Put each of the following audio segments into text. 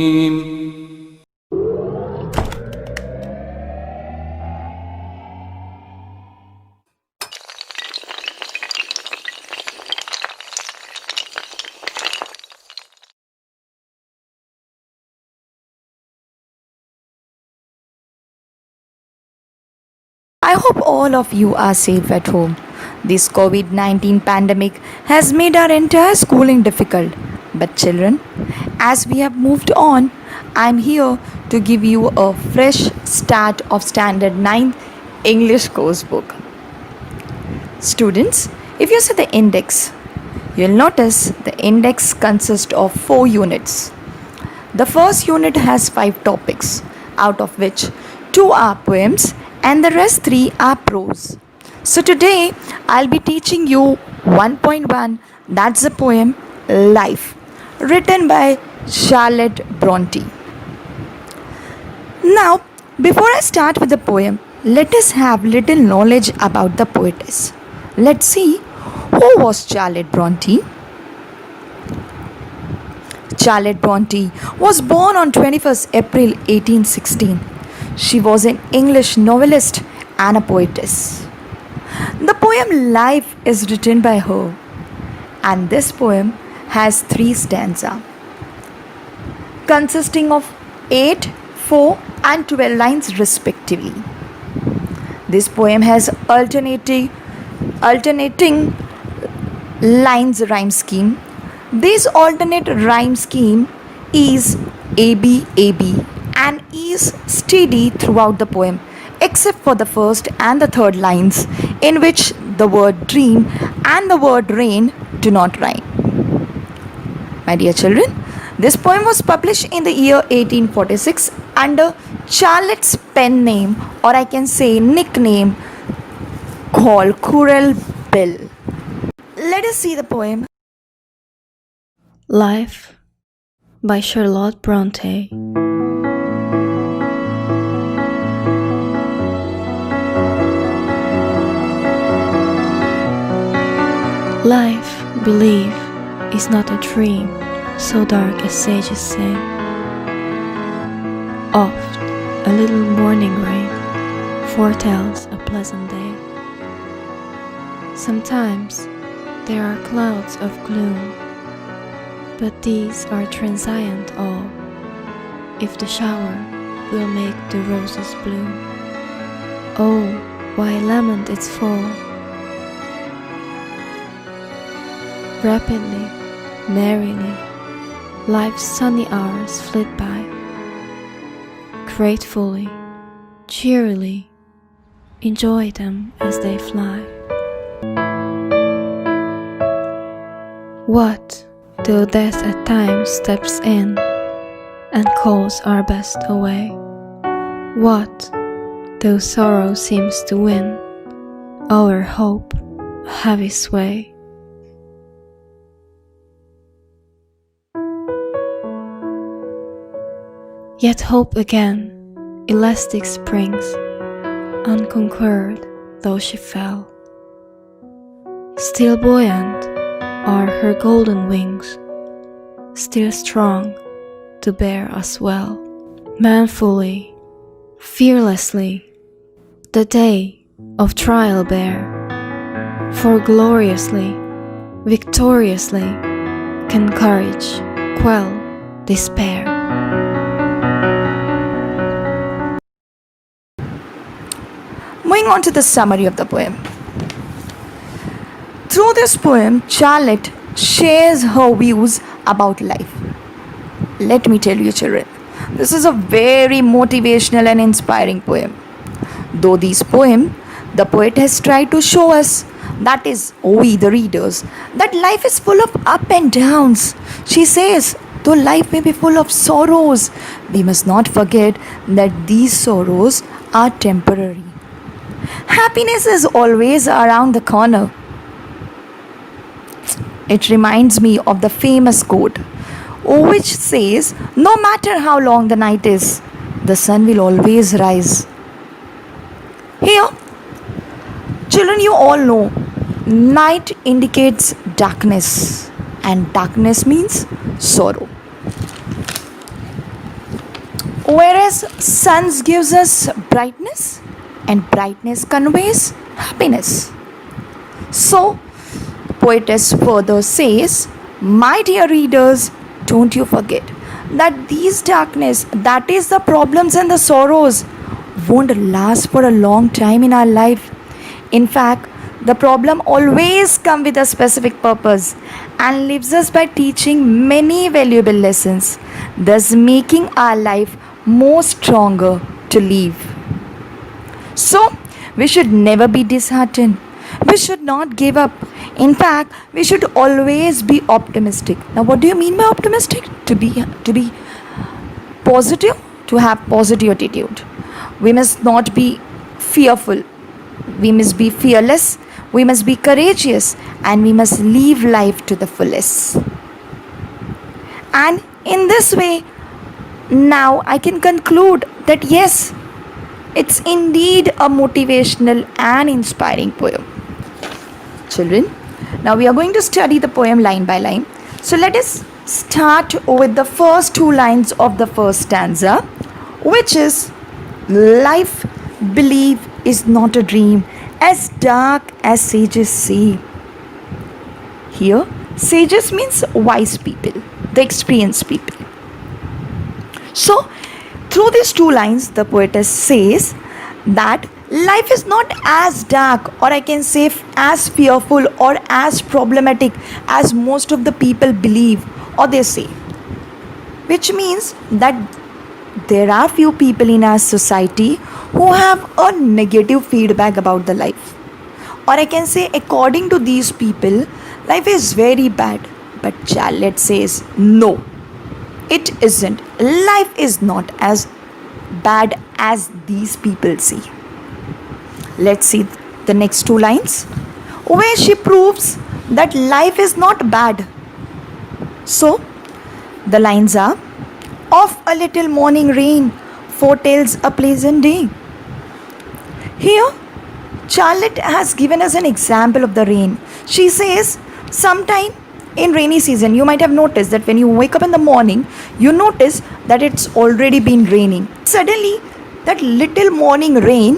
I hope all of you are safe at home. This COVID 19 pandemic has made our entire schooling difficult. But, children, as we have moved on, I'm here to give you a fresh start of Standard 9 English course book. Students, if you see the index, you'll notice the index consists of 4 units. The first unit has 5 topics, out of which 2 are poems and the rest 3 are prose. So today I'll be teaching you 1.1, that's the poem Life, written by Charlotte Bronte. Now, before I start with the poem, let us have little knowledge about the poetess. Let's see who was Charlotte Bronte. Charlotte Bronte was born on 21st April 1816. She was an English novelist and a poetess. The poem Life is written by her, and this poem has 3 stanzas, consisting of 8, 4, and 12 lines respectively. This poem has alternating lines rhyme scheme. This alternate rhyme scheme is AB AB and is steady throughout the poem except for the first and the third lines, in which the word dream and the word rain do not rhyme. My dear children, this poem was published in the year 1846 under Charlotte's pen name, or I can say nickname, called Curel Bill. Let us see the poem. Life by Charlotte Bronte. Life, believe, is not a dream so dark as sages say. Oft a little morning rain foretells a pleasant day. Sometimes there are clouds of gloom, but these are transient all, if the shower will make the roses bloom. Oh, why lament its fall? Rapidly, merrily, life's sunny hours flit by. Gratefully, cheerily, enjoy them as they fly. What though death at times steps in and calls our best away? What though sorrow seems to win our hope a heavy sway? Yet hope again, elastic springs, unconquered though she fell. Still buoyant are her golden wings, still strong to bear us well. Manfully, fearlessly, the day of trial bear, for gloriously, victoriously, can courage quell despair. Moving on to the summary of the poem. Through this poem, Charlotte shares her views about life. Let me tell you, children, this is a very motivational and inspiring poem. Though this poem, the poet has tried to show us, that is, we the readers, that life is full of up and downs. She says, though life may be full of sorrows, we must not forget that these sorrows are temporary. Happiness is always around the corner. It reminds me of the famous quote, which says, no matter how long the night is, the sun will always rise. Here, children, you all know, night indicates darkness, and darkness means sorrow. whereas suns gives us brightness and brightness conveys happiness. So poetess further says, my dear readers, don't you forget that these darkness, that is the problems and the sorrows, won't last for a long time in our life. In fact, the problem always come with a specific purpose and leaves us by teaching many valuable lessons, thus making our life more stronger to live. So, we should never be disheartened. We should not give up. In fact, we should always be optimistic. Now, what do you mean by optimistic? To be positive, to have positive attitude. We must not be fearful. We must be fearless. We must be courageous, and we must live life to the fullest. And in this way, now I can conclude that yes, it's indeed a motivational and inspiring poem. Children, now we are going to study the poem line by line. So let us start with the first two lines of the first stanza, which is, life, believe, is not a dream, as dark as sages say. Here, sages means wise people, the experienced people. So, through these two lines, the poetess says that life is not as dark, or I can say as fearful or as problematic as most of the people believe or they say. Which means that there are few people in our society who have a negative feedback about the life. Or I can say, according to these people, life is very bad. But Charlotte says, no, it isn't. Life is not as bad as these people say. Let's see the next two lines, where she proves that life is not bad. So, the lines are, of a little morning rain foretells a pleasant day. Here, Charlotte has given us an example of the rain. She says, sometime in rainy season, you might have noticed that when you wake up in the morning, you notice that it's already been raining. Suddenly, that little morning rain,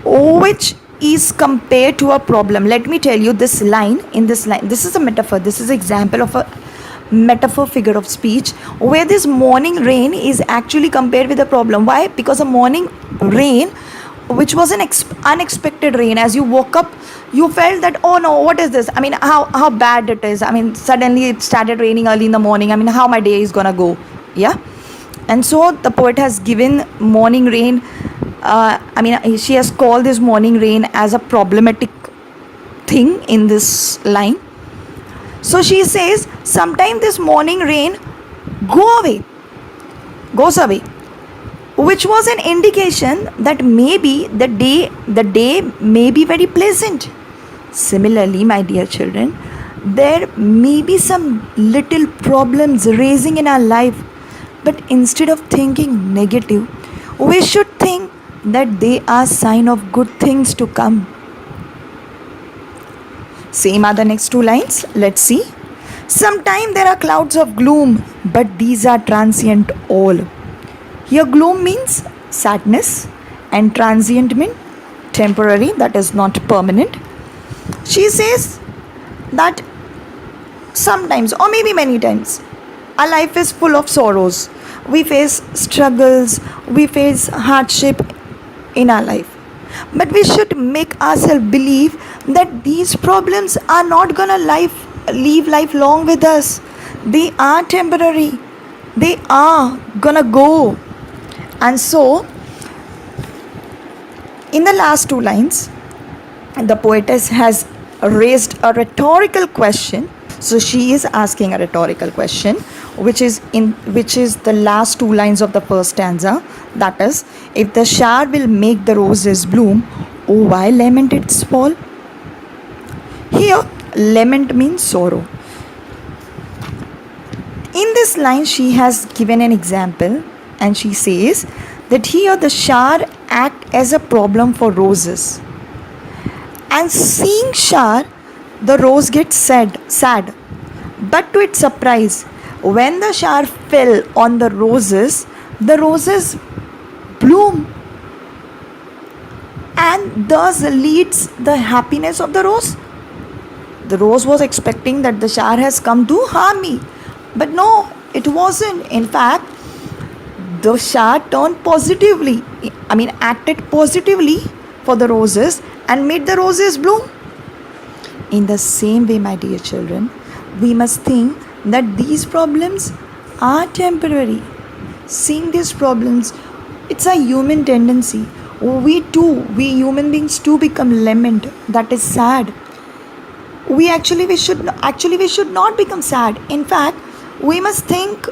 which is compared to a problem. Let me tell you this line, this is a metaphor, this is an example of a metaphor figure of speech, where this morning rain is actually compared with a problem. Why? Because a morning rain, which was an unexpected rain, as you woke up, you felt that, oh no, what is this? I mean, how bad it is. I mean, suddenly it started raining early in the morning. I mean, how my day is gonna go. Yeah. And so the poet has given morning rain, she has called this morning rain as a problematic thing in this line. So she says, sometime this morning rain goes away, which was an indication that maybe the day may be very pleasant. Similarly, my dear children, there may be some little problems raising in our life, but instead of thinking negative, we should think that they are sign of good things to come. Same are the next two lines. Let's see. Sometime there are clouds of gloom, but these are transient all. Here gloom means sadness and transient means temporary, that is not permanent. She says that sometimes, or maybe many times, our life is full of sorrows. We face struggles, we face hardship in our life. But we should make ourselves believe that these problems are not gonna leave life long with us. They are temporary. They are gonna go. And so, in the last two lines, the poetess has raised a rhetorical question. So she is asking a rhetorical question, which is the last two lines of the first stanza. That is, if the shower will make the roses bloom, oh why lament its fall? Here, lament means sorrow. In this line, she has given an example, and she says that here the shower act as a problem for roses. And seeing shower, the rose gets sad. But to its surprise, when the shower fell on the roses, the roses bloom and thus leads the happiness of the rose. The rose was expecting that the shower has come to harm me, but no, it wasn't. In fact, the shower turned positively, acted positively for the roses and made the roses bloom. In the same way, my dear children, we must think that these problems are temporary. Seeing these problems, it's a human tendency. We human beings too become lament. That is sad. We should not become sad. In fact, we must think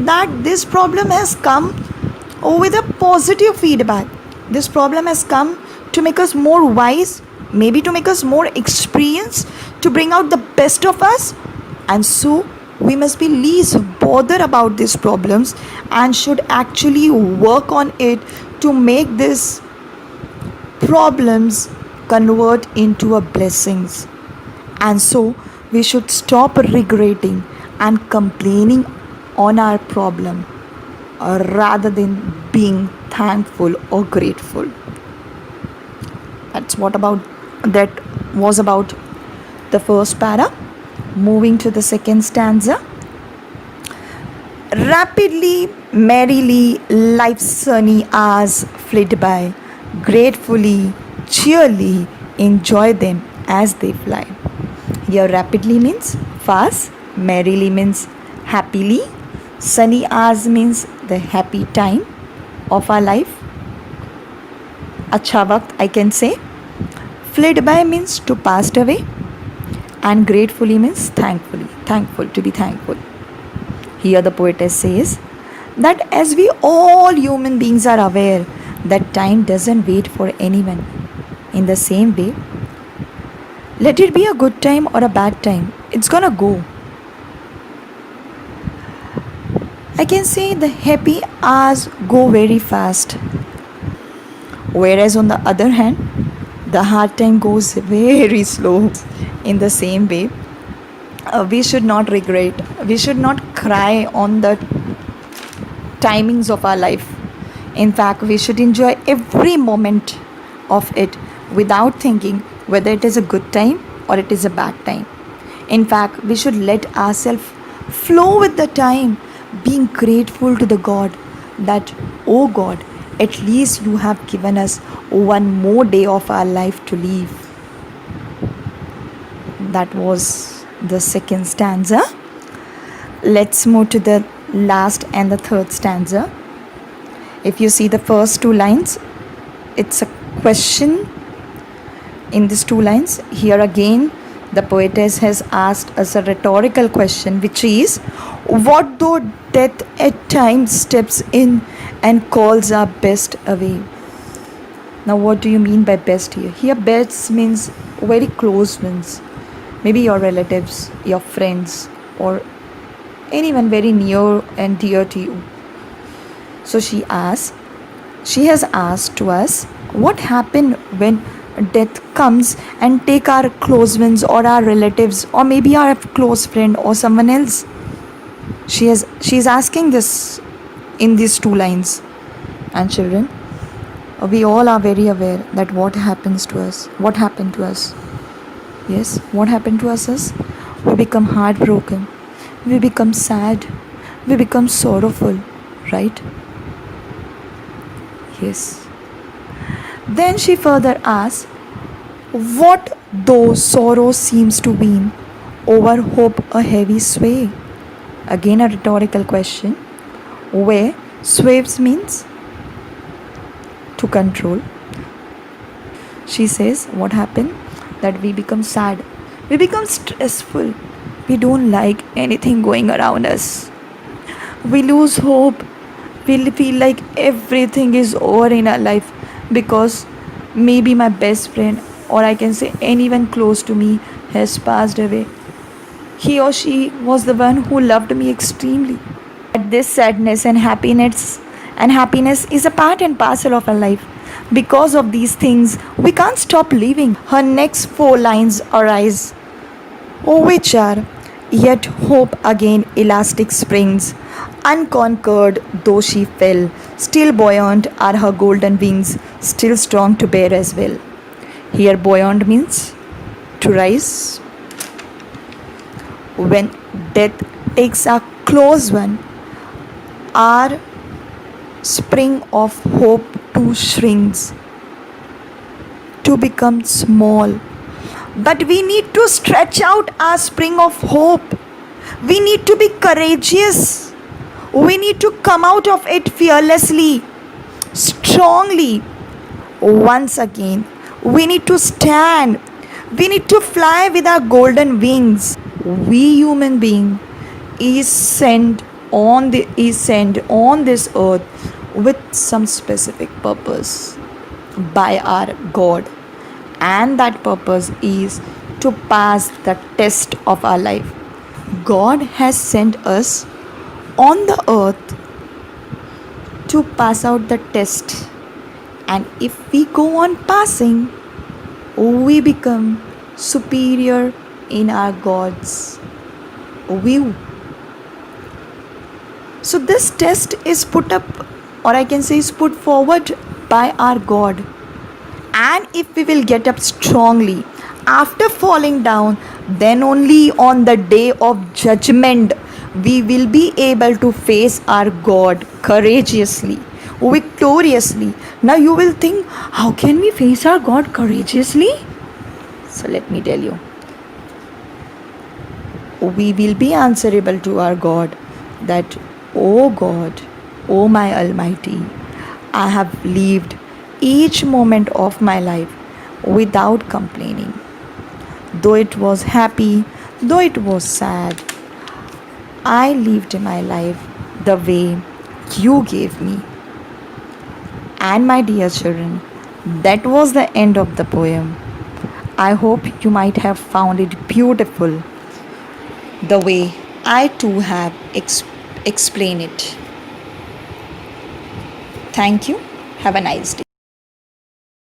that this problem has come with a positive feedback. This problem has come to make us more wise, maybe to make us more experienced, to bring out the best of us. And so we must be least bothered about these problems and should actually work on it to make these problems convert into a blessings. And so we should stop regretting and complaining on our problem rather than being thankful or grateful. That was about the first para. Moving to the second stanza. Rapidly, merrily, life's sunny hours flit by. Gratefully, cheerily, enjoy them as they fly. Here, rapidly means fast, merrily means happily, sunny hours means the happy time of our life. Acha waqt, I can say. Flit by means to pass away, and gratefully means thankful, to be thankful. Here the poetess says that as we all human beings are aware that time doesn't wait for anyone, in the same way, let it be a good time or a bad time, it's gonna go. I can say the happy hours go very fast, whereas on the other hand, the hard time goes very slow. In the same way, we should not regret, we should not cry on the timings of our life. In fact, we should enjoy every moment of it without thinking whether it is a good time or it is a bad time. In fact, we should let ourselves flow with the time, being grateful to the God that, oh God, at least you have given us one more day of our life to live. That was the second stanza. Let's move to the last and the third stanza. If you see the first two lines, it's a question in these two lines. Here again, the poetess has asked us a rhetorical question, which is, what though death at times steps in and calls our best away? Now, what do you mean by best here? Here, best means very close ones. Maybe your relatives, your friends, or anyone very near and dear to you. So she has asked to us, what happened when death comes and take our close ones or our relatives or maybe our close friend or someone else? She's asking this in these two lines. And children, we all are very aware that what happened to us. Yes, what happened to us is we become heartbroken, we become sad, we become sorrowful, right? Yes. Then she further asks, what though sorrow seems to wean over hope a heavy sway? Again a rhetorical question, where sways means to control. She says, what happened? That we become sad, we become stressful, we don't like anything going around us, we lose hope, we feel like everything is over in our life because maybe my best friend, or I can say anyone close to me, has passed away. He or she was the one who loved me extremely. But this sadness and happiness is a part and parcel of our life. Because of these things, we can't stop living. Her next four lines arise, which are, yet hope again elastic springs, Unconquered though she fell, still buoyant are her golden wings, still strong to bear as well. Here, buoyant means to rise. When death takes a close one, our spring of hope too shrinks to become small. But we need to stretch out our spring of hope. We need to be courageous. We need to come out of it fearlessly, strongly. Once again, we need to stand. We need to fly with our golden wings. We human being is sent on this earth with some specific purpose by our God, and that purpose is to pass the test of our life. God has sent us on the earth to pass out the test, and if we go on passing, we become superior in our God's view. So this test is put up, or I can say is put forward by our God. And if we will get up strongly after falling down, then only on the day of judgment we will be able to face our God courageously, victoriously. Now you will think, how can we face our God courageously? So let me tell you, we will be answerable to our God that, "Oh God, oh my Almighty, I have lived each moment of my life without complaining. Though it was happy, though it was sad, I lived my life the way you gave me." And my dear children, that was the end of the poem. I hope you might have found it beautiful the way I too have explained it. Thank you. Have a nice day.